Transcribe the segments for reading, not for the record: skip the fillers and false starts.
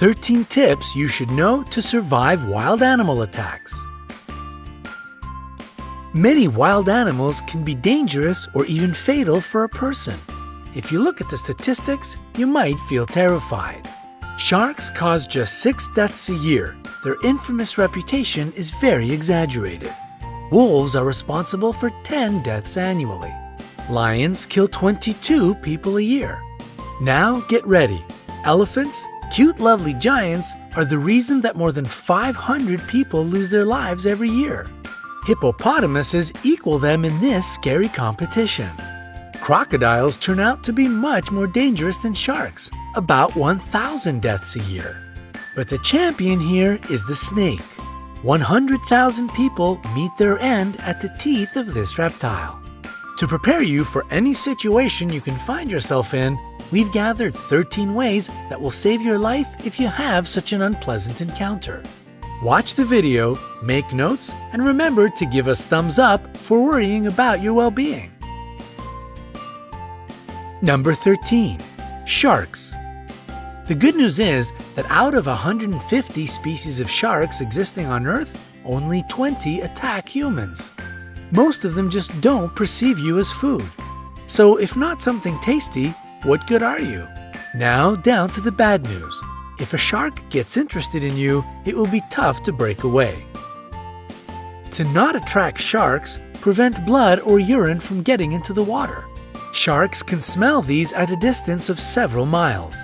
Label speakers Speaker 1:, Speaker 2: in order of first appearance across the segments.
Speaker 1: 13 tips you should know to survive wild animal attacks. Many wild animals can be dangerous or even fatal for a person. If you look at the statistics, you might feel terrified. Sharks cause just 6 deaths a year. Their infamous reputation is very exaggerated. Wolves are responsible for 10 deaths annually. Lions kill 22 people a year. Now get ready. Elephants, cute lovely giants, are the reason that more than 500 people lose their lives every year. Hippopotamuses equal them in this scary competition. Crocodiles turn out to be much more dangerous than sharks, about 1,000 deaths a year. But the champion here is the snake. 100,000 people meet their end at the teeth of this reptile. To prepare you for any situation you can find yourself in, we've gathered 13 ways that will save your life if you have such an unpleasant encounter. Watch the video, make notes, and remember to give us thumbs up for worrying about your well-being. Number 13. Sharks. The good news is that out of 150 species of sharks existing on Earth, only 20 attack humans. Most of them just don't perceive you as food. So if not something tasty, what good are you? Now down to the bad news. If a shark gets interested in you, it will be tough to break away. To not attract sharks, prevent blood or urine from getting into the water. Sharks can smell these at a distance of several miles.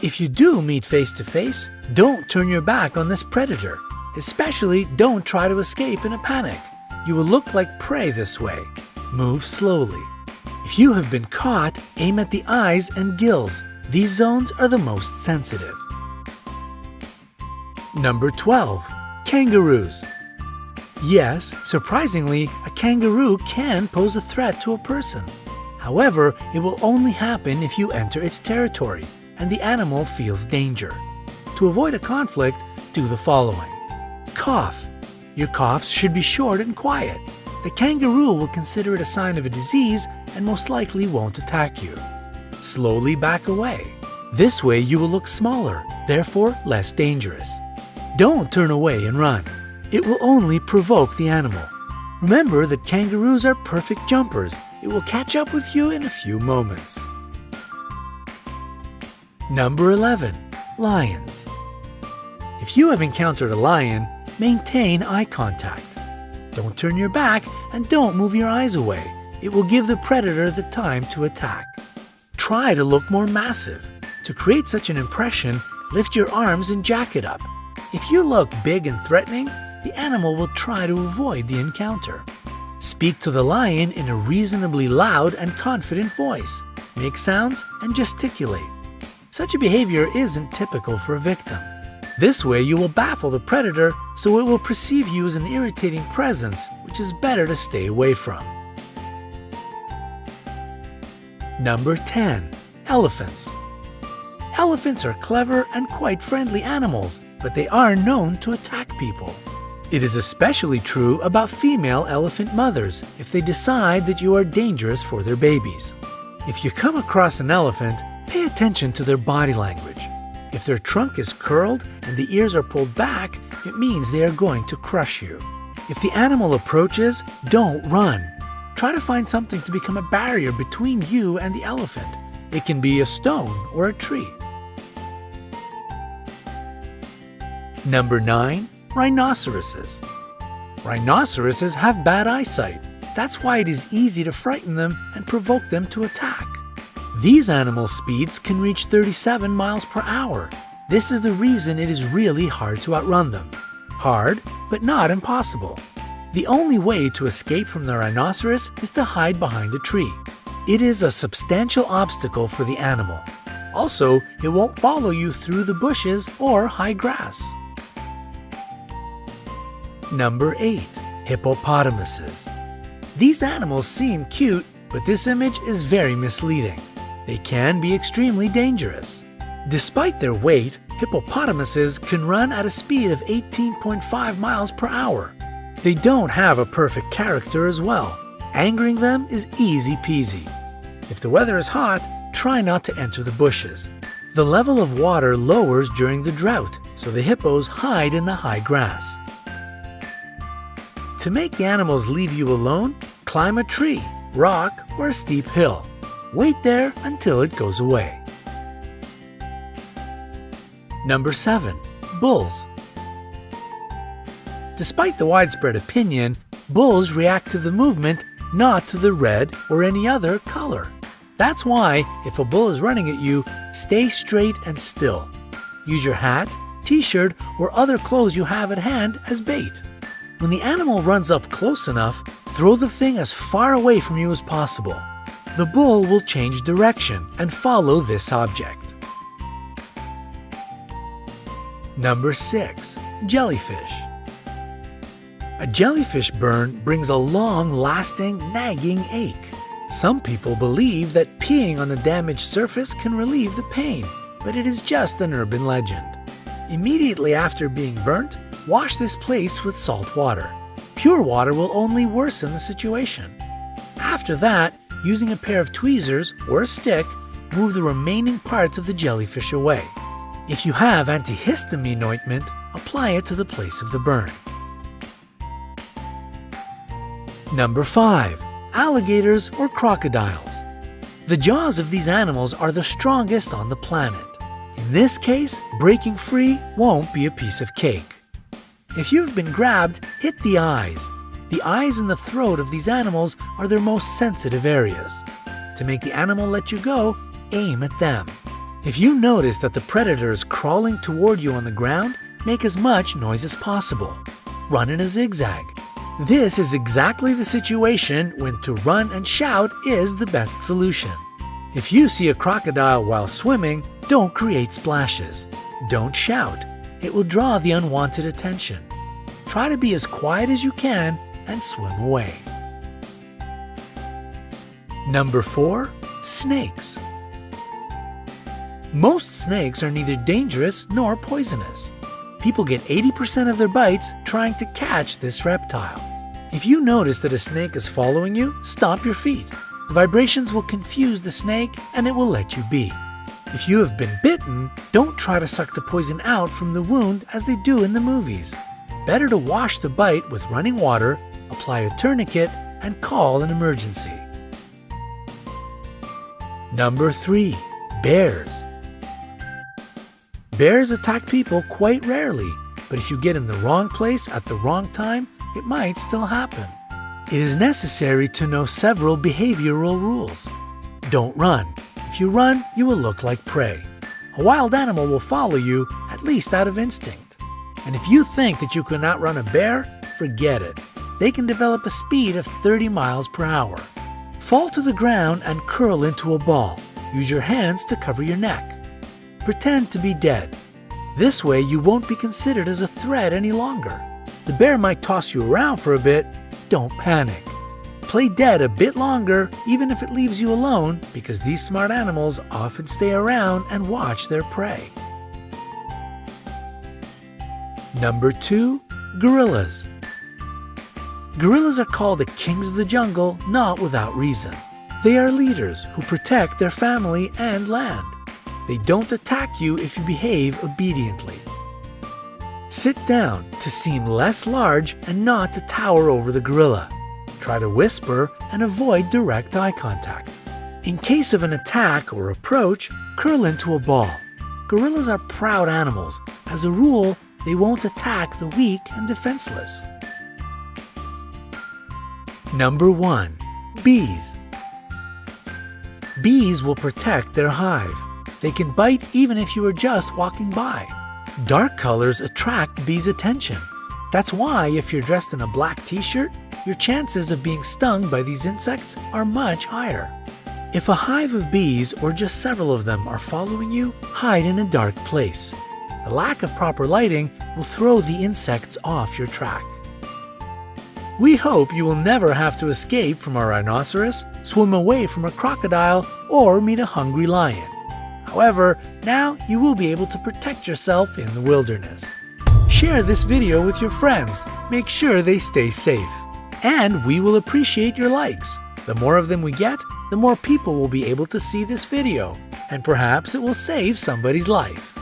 Speaker 1: If you do meet face to face, don't turn your back on this predator. Especially don't try to escape in a panic. You will look like prey this way. Move slowly. If you have been caught, aim at the eyes and gills. These zones are the most sensitive. Number 12. Kangaroos. Yes, surprisingly, a kangaroo can pose a threat to a person. However, it will only happen if you enter its territory and the animal feels danger. To avoid a conflict, do the following. Cough. Your coughs should be short and quiet. The kangaroo will consider it a sign of a disease and most likely won't attack you. Slowly back away. This way you will look smaller, therefore less dangerous. Don't turn away and run. It will only provoke the animal. Remember that kangaroos are perfect jumpers. It will catch up with you in a few moments. Number 11. Lions. If you have encountered a lion, maintain eye contact. Don't turn your back and don't move your eyes away. It will give the predator the time to attack. Try to look more massive. To create such an impression, lift your arms and jack it up. If you look big and threatening, the animal will try to avoid the encounter. Speak to the lion in a reasonably loud and confident voice. Make sounds and gesticulate. Such a behavior isn't typical for a victim. This way you will baffle the predator, so it will perceive you as an irritating presence, which is better to stay away from. Number 10. Elephants. Elephants are clever and quite friendly animals, but they are known to attack people. It is especially true about female elephant mothers if they decide that you are dangerous for their babies. If you come across an elephant, pay attention to their body language. If their trunk is curled and the ears are pulled back, it means they are going to crush you. If the animal approaches, don't run. Try to find something to become a barrier between you and the elephant. It can be a stone or a tree. Number 9. Rhinoceroses. Rhinoceroses have bad eyesight. That's why it is easy to frighten them and provoke them to attack. These animal speeds can reach 37 miles per hour. This is the reason it is really hard to outrun them. Hard, but not impossible. The only way to escape from the rhinoceros is to hide behind a tree. It is a substantial obstacle for the animal. Also, it won't follow you through the bushes or high grass. Number 8. Hippopotamuses. These animals seem cute, but this image is very misleading. They can be extremely dangerous. Despite their weight, hippopotamuses can run at a speed of 18.5 miles per hour. They don't have a perfect character as well. Angering them is easy peasy. If the weather is hot, try not to enter the bushes. The level of water lowers during the drought, so the hippos hide in the high grass. To make the animals leave you alone, climb a tree, rock, or a steep hill. Wait there until it goes away. Number 7. Bulls. Despite the widespread opinion, bulls react to the movement, not to the red or any other color. That's why, if a bull is running at you, stay straight and still. Use your hat, t-shirt, or other clothes you have at hand as bait. When the animal runs up close enough, throw the thing as far away from you as possible. The bull will change direction and follow this object. Number 6. Jellyfish. A jellyfish burn brings a long-lasting, nagging ache. Some people believe that peeing on the damaged surface can relieve the pain, but it is just an urban legend. Immediately after being burnt, wash this place with salt water. Pure water will only worsen the situation. After that, using a pair of tweezers or a stick, move the remaining parts of the jellyfish away. If you have antihistamine ointment, apply it to the place of the burn. Number 5. Alligators or crocodiles. The jaws of these animals are the strongest on the planet. In this case, breaking free won't be a piece of cake. If you've been grabbed, hit the eyes. The eyes and the throat of these animals are their most sensitive areas. To make the animal let you go, aim at them. If you notice that the predator is crawling toward you on the ground, make as much noise as possible. Run in a zigzag. This is exactly the situation when to run and shout is the best solution. If you see a crocodile while swimming, don't create splashes. Don't shout. It will draw the unwanted attention. Try to be as quiet as you can and swim away. Number 4. Snakes. Most snakes are neither dangerous nor poisonous. People get 80% of their bites trying to catch this reptile. If you notice that a snake is following you, stop your feet. The vibrations will confuse the snake and it will let you be. If you have been bitten, don't try to suck the poison out from the wound as they do in the movies. Better to wash the bite with running water, apply a tourniquet, and call an emergency. Number 3. Bears. Bears attack people quite rarely, but if you get in the wrong place at the wrong time, it might still happen. It is necessary to know several behavioral rules. Don't run. If you run, you will look like prey. A wild animal will follow you, at least out of instinct. And if you think that you can outrun a bear, forget it. They can develop a speed of 30 miles per hour. Fall to the ground and curl into a ball. Use your hands to cover your neck. Pretend to be dead. This way you won't be considered as a threat any longer. The bear might toss you around for a bit. Don't panic. Play dead a bit longer, even if it leaves you alone, because these smart animals often stay around and watch their prey. Number 2. Gorillas. Gorillas are called the kings of the jungle not without reason. They are leaders who protect their family and land. They don't attack you if you behave obediently. Sit down to seem less large and not to tower over the gorilla. Try to whisper and avoid direct eye contact. In case of an attack or approach, curl into a ball. Gorillas are proud animals. As a rule, they won't attack the weak and defenseless. Number 1. Bees. Bees will protect their hive. They can bite even if you are just walking by. Dark colors attract bees' attention. That's why if you're dressed in a black t-shirt, your chances of being stung by these insects are much higher. If a hive of bees or just several of them are following you, hide in a dark place. The lack of proper lighting will throw the insects off your track. We hope you will never have to escape from a rhinoceros, swim away from a crocodile, or meet a hungry lion. However, now you will be able to protect yourself in the wilderness. Share this video with your friends. Make sure they stay safe. And we will appreciate your likes. The more of them we get, the more people will be able to see this video, and perhaps it will save somebody's life.